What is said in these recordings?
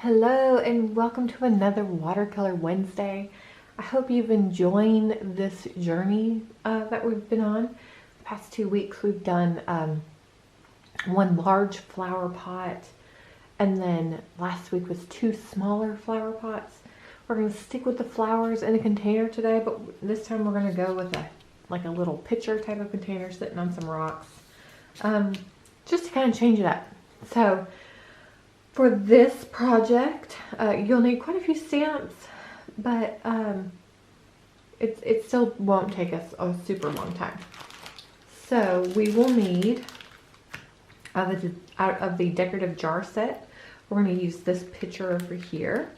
Hello and welcome to another Watercolor Wednesday. I hope you've enjoying this journey that we've been on. The past 2 weeks we've done one large flower pot, and then last week was 2 smaller flower pots. We're going to stick with the flowers in a container today, but this time we're going to go with a little pitcher type of container sitting on some rocks, just to kind of change it up. So for this project, you'll need quite a few stamps, but it still won't take us a super long time. So we will need, out of the decorative jar set, we're going to use this pitcher over here.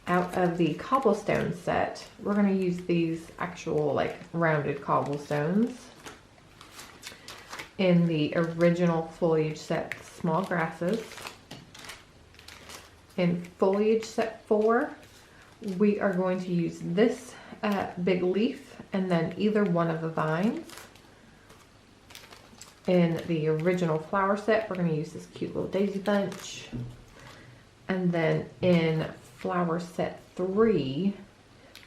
Out of the cobblestone set, we're going to use these actual rounded cobblestones. In the original foliage set, small grasses. In foliage set 4, we are going to use this big leaf and then either one of the vines. In the original flower set, we're going to use this cute little daisy bunch. And then in flower set 3,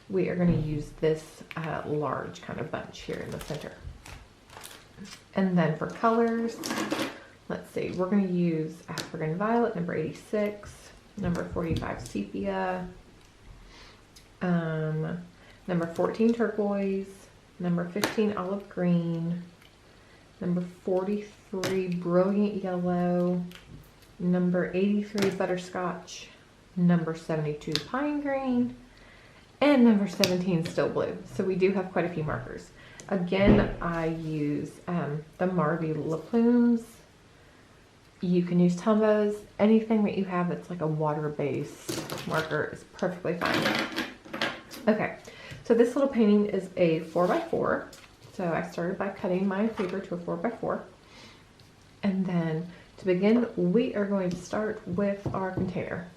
we are going to use this large kind of bunch here in the center. And then for colors, let's see, we're going to use African Violet, number 86, number 45 Sepia, number 14 Turquoise, number 15 Olive Green, number 43 Brilliant Yellow, number 83 Butterscotch, number 72 Pine Green, and number 17 Still Blue. So we do have quite a few markers. Again, I use the Marby La Plumes. You can use Tombos. Anything that you have that's like a water-based marker is perfectly fine. Okay, so this little painting is a 4x4. So I started by cutting my paper to a 4x4. And then to begin, we are going to start with our container.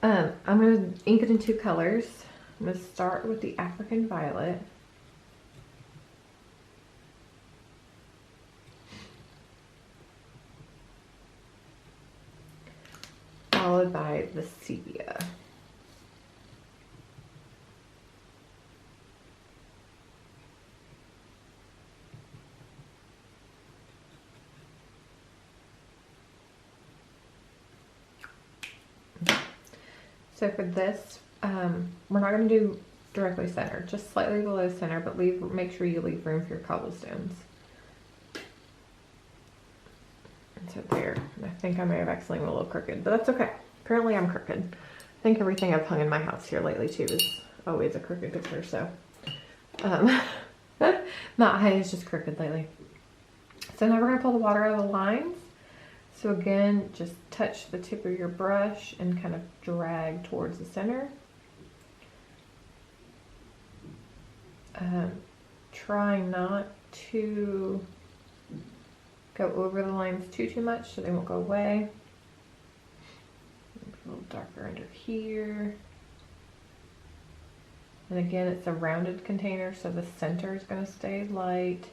I'm going to ink it in 2 colors. I'm going to start with the African Violet. Followed by the Sepia. So for this, we're not going to do directly center, just slightly below center, but make sure you leave room for your cobblestones. And so there, I think I may have accidentally went a little crooked, but that's okay. Apparently I'm crooked. I think everything I've hung in my house here lately too is always a crooked picture, so. My eye is just crooked lately. So now we're going to pull the water out of the lines. So again, just touch the tip of your brush and kind of drag towards the center. Try not to go over the lines too much so they won't go away. A little darker under here. And again, it's a rounded container, so the center is going to stay light.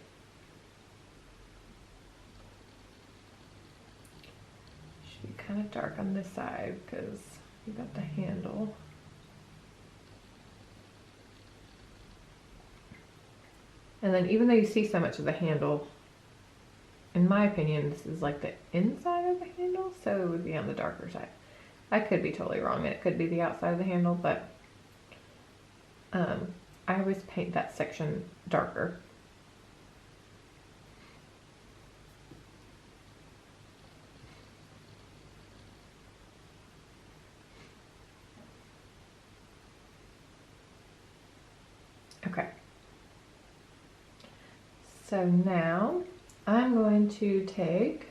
Should be kind of dark on this side because you got the handle. And then even though you see so much of the handle, in my opinion, this is like the inside of the handle, so it would be on the darker side. I could be totally wrong, and it could be the outside of the handle, but I always paint that section darker. Okay. So now I'm going to take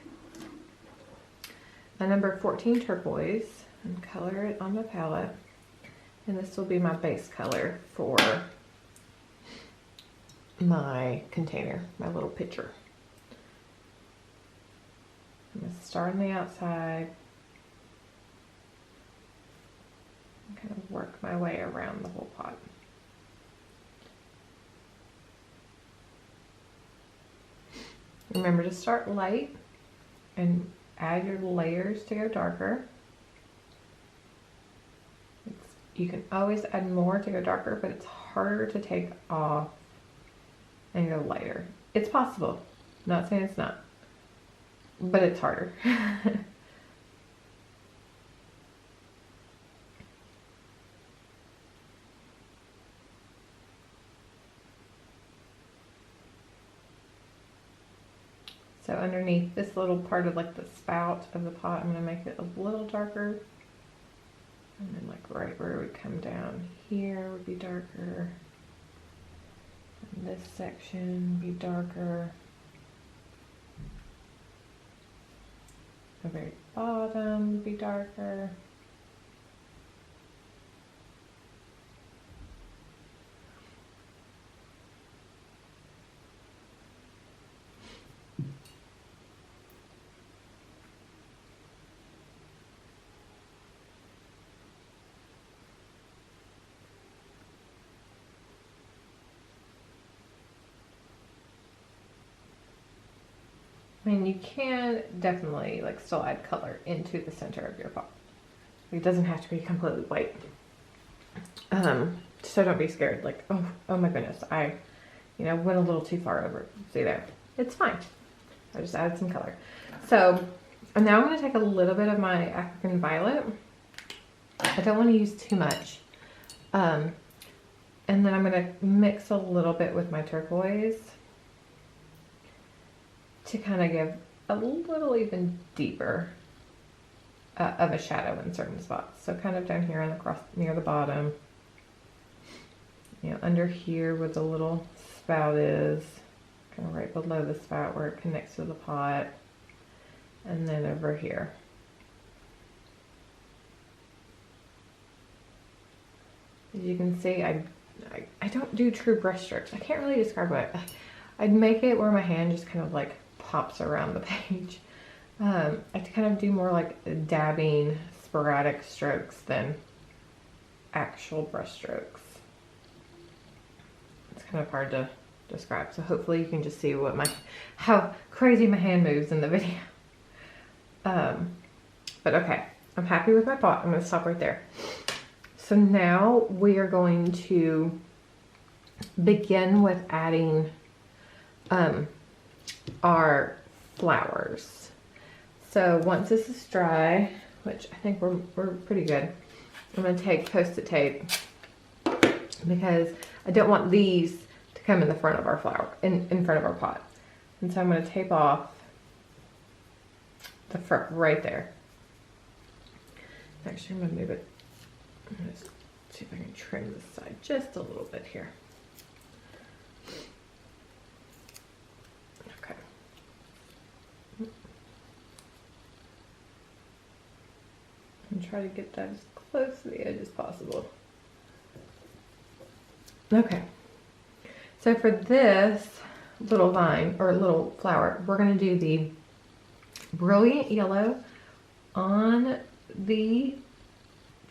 a number 14 turquoise and color it on my palette. And this will be my base color for my container, my little pitcher. I'm going to start on the outside and kind of work my way around the whole pot. Remember to start light and add your layers to go darker. You can always add more to go darker, but it's harder to take off and go lighter. It's possible. I'm not saying it's not, but it's harder. So underneath this little part of like the spout of the pot, I'm going to make it a little darker. And then like right where it would come down here would be darker. And this section would be darker. The very bottom would be darker. I mean, you can definitely like still add color into the center of your pot. It doesn't have to be completely white. So don't be scared. Like, oh my goodness, I, went a little too far over. See there? It's fine. I just added some color. So now I'm going to take a little bit of my African violet. I don't want to use too much. And then I'm going to mix a little bit with my turquoise to kind of give a little even deeper of a shadow in certain spots. So kind of down here on the cross near the bottom, under here where the little spout is, kind of right below the spout where it connects to the pot, and then over here. As you can see, I don't do true brush strokes. I can't really describe what I'd make it where my hand just kind of like pops around the page. I kind of do more like dabbing, sporadic strokes than actual brush strokes. It's kind of hard to describe, so hopefully you can just see how crazy my hand moves in the video. But okay, I'm happy with my pot. I'm going to stop right there. So now we are going to begin with adding our flowers. So once this is dry, which I think we're pretty good, I'm going to take Post-it tape because I don't want these to come in the front of our flower, in front of our pot. And so I'm going to tape off the front right there. Actually, I'm going to move it. I'm going to see if I can trim this side just a little bit here. Okay. And try to get that as close to the edge as possible. Okay. So for this little vine or little flower, we're going to do the brilliant yellow on the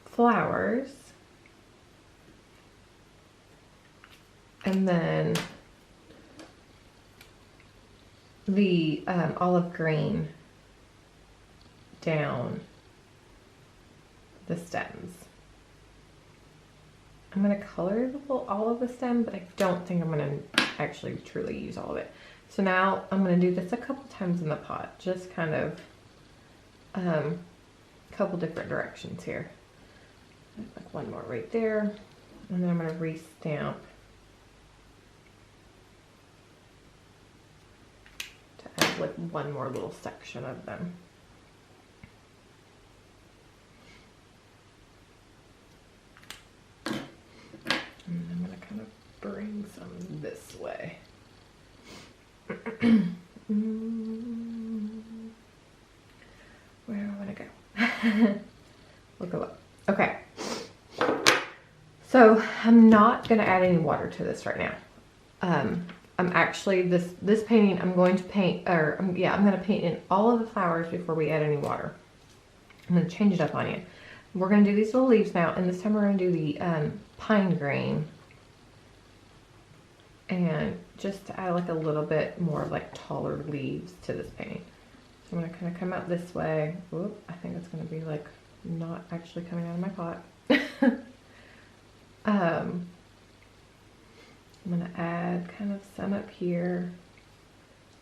flowers, and then the olive green down the stems. I'm going to color all of the stem, but I don't think I'm going to actually truly use all of it. So now I'm going to do this a couple times in the pot, just kind of a couple different directions here. Like one more right there, and then I'm going to re-stamp to add like one more little section of them. And I'm going to kind of bring some this way. Where do I want to go? We'll go up. Okay. So I'm not going to add any water to this right now. I'm actually, this painting, I'm going to paint, or I'm going to paint in all of the flowers before we add any water. I'm going to change it up on you. We're going to do these little leaves now, and this time we're going to do the pine green. And just to add like a little bit more of like taller leaves to this painting. So So I'm going to kind of come out this way. Whoop, I think it's going to be like not actually coming out of my pot. I'm going to add kind of some up here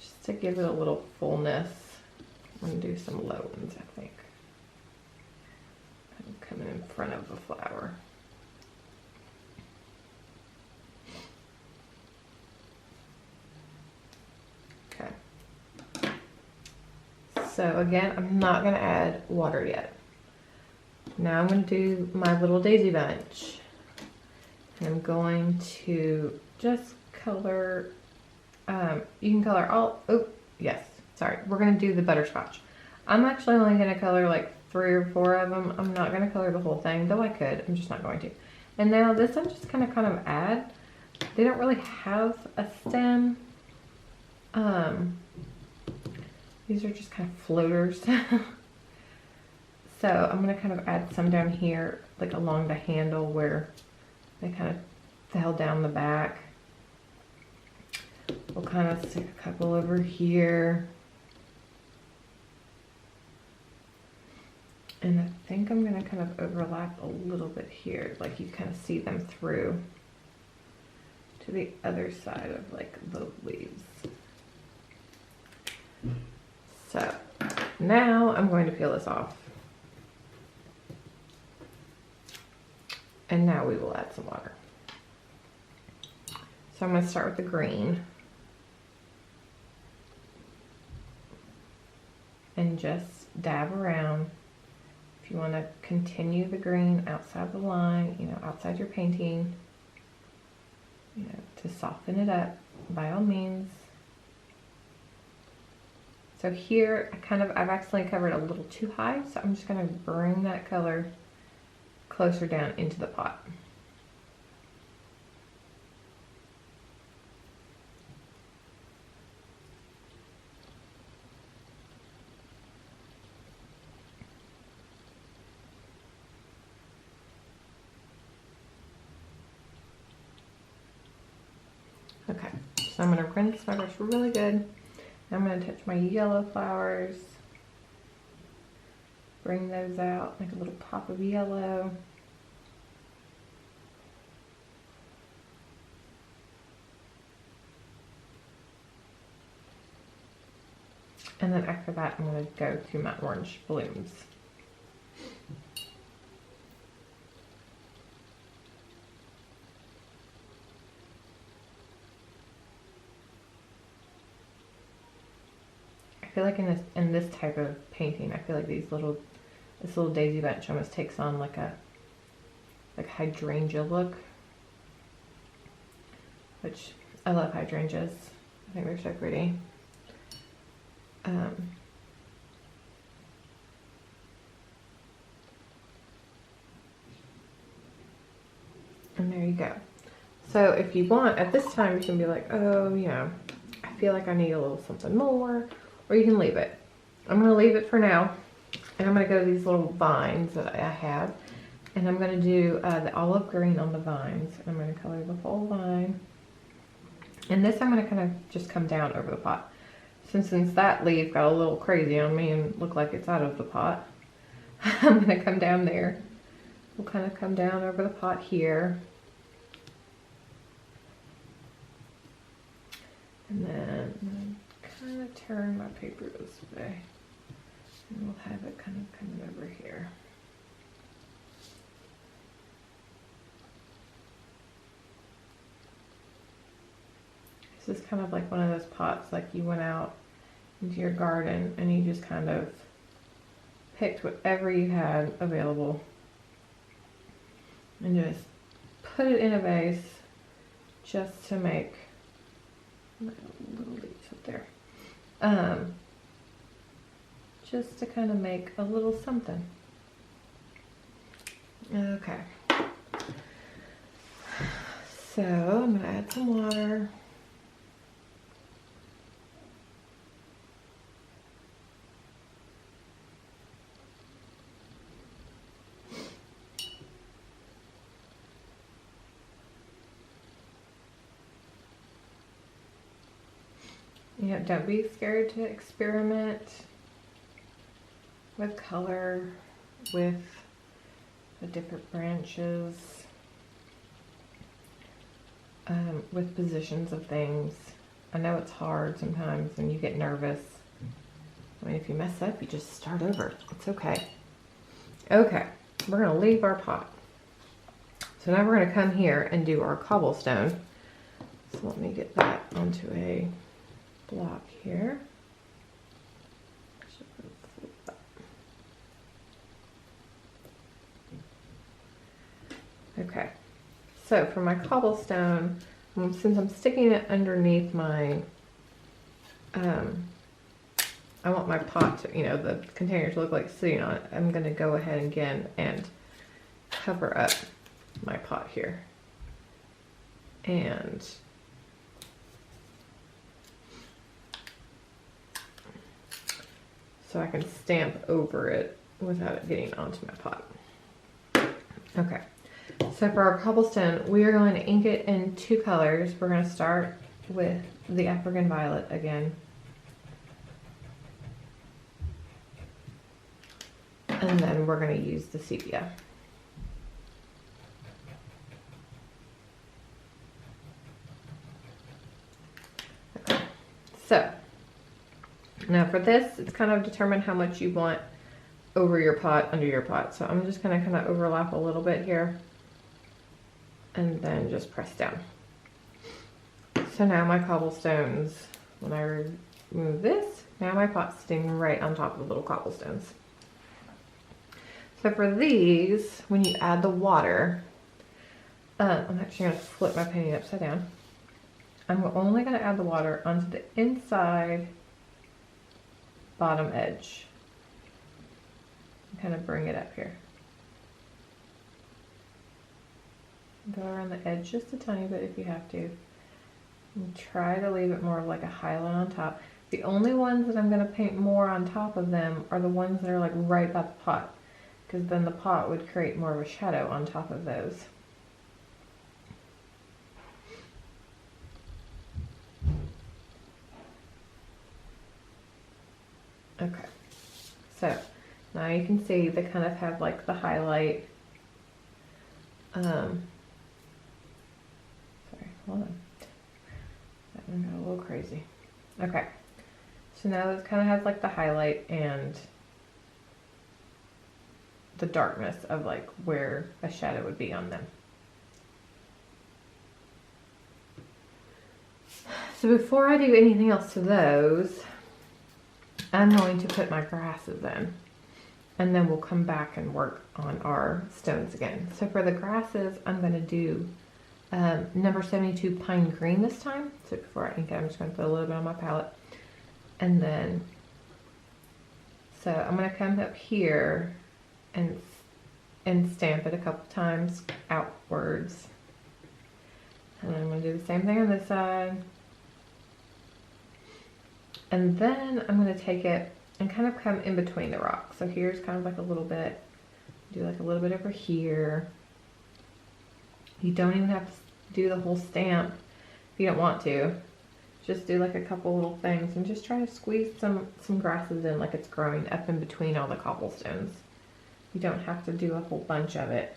just to give it a little fullness. I'm going to do some low ones, I think. Kind of coming in front of the flower. Okay. So again, I'm not going to add water yet. Now I'm going to do my little daisy bunch. And I'm going to just color, you can color all, oh, yes, sorry. We're going to do the butterscotch. I'm actually only going to color like 3 or 4 of them. I'm not going to color the whole thing, though I could. I'm just not going to. And now this I'm just going to kind of add. They don't really have a stem. These are just kind of floaters. So I'm going to kind of add some down here, like along the handle where they kind of fell down the back. We'll kind of stick a couple over here. And I think I'm going to kind of overlap a little bit here, like you kind of see them through to the other side of like the leaves. So now I'm going to peel this off. And now we will add some water. So I'm going to start with the green. And just dab around. If you want to continue the green outside the line, you know, outside your painting, you know, to soften it up, by all means. So here, I've accidentally covered a little too high, so I'm just going to bring that color closer down into the pot. Okay, so I'm going to rinse my brush really good. I'm going to touch my yellow flowers, bring those out, make a little pop of yellow. And then after that, I'm going to go through my orange blooms. I feel like in this type of painting, I feel like this little daisy bunch almost takes on like a hydrangea look, which I love hydrangeas. I think they're so pretty. And there you go. So if you want, at this time, you can be like, oh, you know, I feel like I need a little something more, or you can leave it. I'm going to leave it for now, and I'm going to go to these little vines that I have, and I'm going to do the olive green on the vines, and I'm going to color the whole vine. And this I'm going to kind of just come down over the pot. Since that leaf got a little crazy on me and looked like it's out of the pot, I'm going to come down there. We'll kind of come down over the pot here. And then kind of turn my paper this way. And we'll have it kind of coming over here. This is kind of like one of those pots, like you went out into your garden and you just kind of picked whatever you had available and just put it in a vase just to make little leaves up there. Just to kind of make a little something. Okay. So I'm gonna add some water. You know, don't be scared to experiment. with color, with the different branches, with positions of things. I know it's hard sometimes and you get nervous. I mean, if you mess up, you just start over. It's okay. Okay, we're gonna leave our pot. So now we're gonna come here and do our cobblestone. So let me get that onto a block here. Okay, so for my cobblestone, since I'm sticking it underneath my, I want my pot to, you know, the container to look like sitting on it, I'm going to go ahead again and cover up my pot here. And so I can stamp over it without it getting onto my pot. Okay. So for our cobblestone, we are going to ink it in 2 colors. We're going to start with the African Violet again. And then we're going to use the sepia. Okay. So now for this, it's kind of determine how much you want over your pot, under your pot. So I'm just going to kind of overlap a little bit here and then just press down. So now my cobblestones, when I remove this, now my pot's sitting right on top of the little cobblestones. So for these, when you add the water, I'm actually going to flip my painting upside down. I'm only going to add the water onto the inside bottom edge. Kind of bring it up here. Go around the edge just a tiny bit if you have to. And try to leave it more of like a highlight on top. The only ones that I'm going to paint more on top of them are the ones that are like right by the pot, because then the pot would create more of a shadow on top of those. Okay, so now you can see they kind of have like the highlight. Sorry, hold on. That one got a little crazy. Okay, so now this kind of has like the highlight and the darkness of like where a shadow would be on them. So before I do anything else to those, I'm going to put my grasses in. And then we'll come back and work on our stones again. So for the grasses, I'm going to do number 72 pine green this time. So before I ink it, I'm just going to put a little bit on my palette. And then, so I'm going to come up here and stamp it a couple times outwards. And I'm going to do the same thing on this side. And then I'm going to take it and kind of come in between the rocks. So here's kind of like a little bit, do like a little bit over here. You don't even have to do the whole stamp if you don't want to. Just do like a couple little things and just try to squeeze some grasses in like it's growing up in between all the cobblestones. You don't have to do a whole bunch of it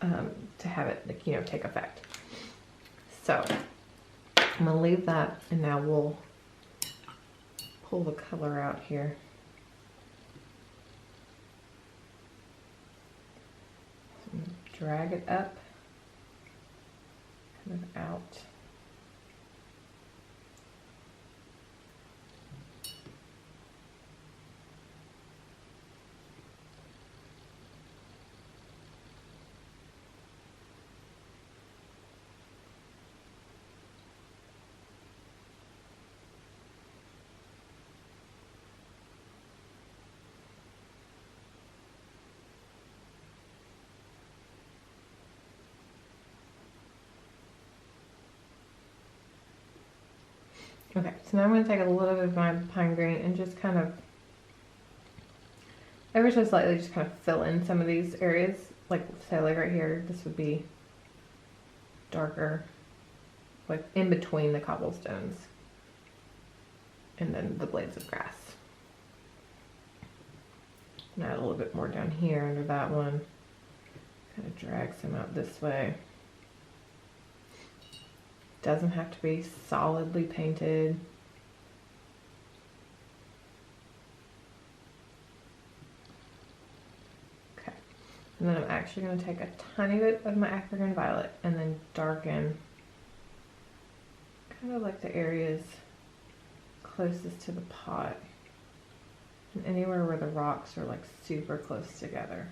to have it, like, you know, take effect. So I'm gonna leave that, and now we'll pull the color out here. So drag it up, kind of out. Okay, so now I'm going to take a little bit of my pine green and just kind of, ever so slightly, just kind of fill in some of these areas. Like, say, like right here, this would be darker, like in between the cobblestones and then the blades of grass. And add a little bit more down here under that one. Kind of drags him out this way. Doesn't have to be solidly painted. Okay. And then I'm actually going to take a tiny bit of my African violet and then darken kind of like the areas closest to the pot. And anywhere where the rocks are like super close together.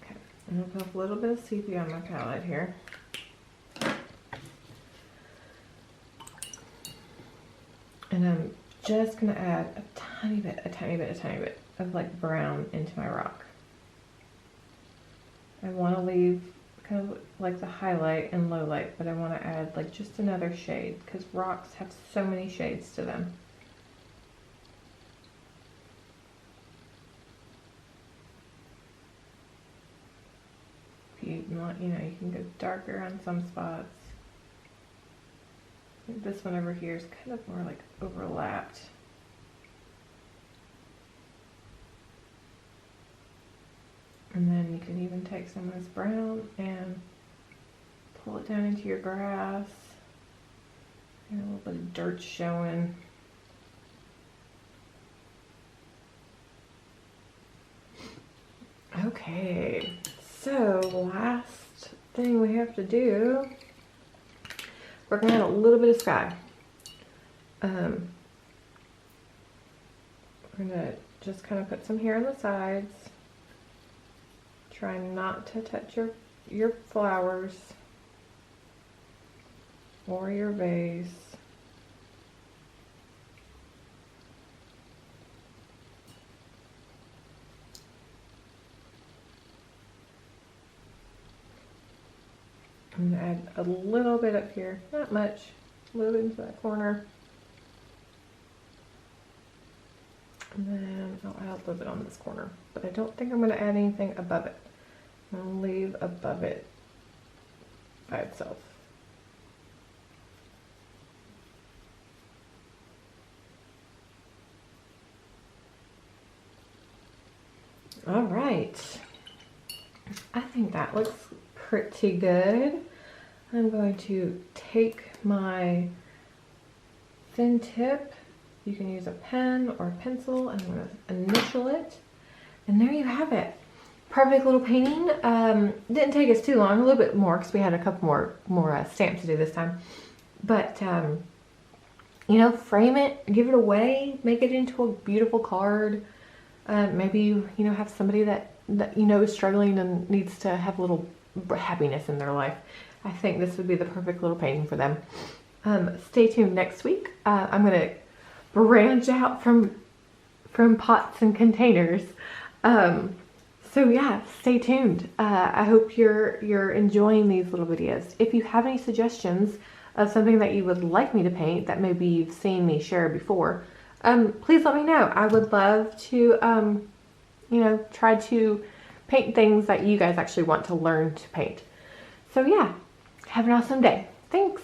Okay, I'm gonna put a little bit of sepia on my palette here. And I'm just gonna add a tiny bit of like brown into my rock. I wanna leave kind of like the highlight and low light, but I want to add like just another shade because rocks have so many shades to them. If you want, you know, you can go darker on some spots. I think this one over here is kind of more like overlapped. And then you can even take some of this brown and pull it down into your grass. And a little bit of dirt showing. Okay, so last thing we have to do, we're gonna add a little bit of sky. We're gonna just kind of put some here on the sides. Try not to touch your flowers or your vase. I'm gonna add a little bit up here, not much, a little bit into that corner. And then I'll add a little bit on this corner, but I don't think I'm gonna add anything above it. I'll leave above it by itself. All right, I think that looks pretty good. I'm going to take my thin tip. You can use a pen or a pencil, and I'm going to initial it. And there you have it. Perfect little painting. Didn't take us too long, a little bit more because we had a couple more stamps to do this time. But, you know, frame it, give it away, make it into a beautiful card. Maybe you know, have somebody that you know is struggling and needs to have a little happiness in their life. I think this would be the perfect little painting for them. Stay tuned next week. I'm going to branch out from pots and containers. So yeah, stay tuned. I hope you're enjoying these little videos. If you have any suggestions of something that you would like me to paint that maybe you've seen me share before, please let me know. I would love to, you know, try to paint things that you guys actually want to learn to paint. So yeah, have an awesome day. Thanks.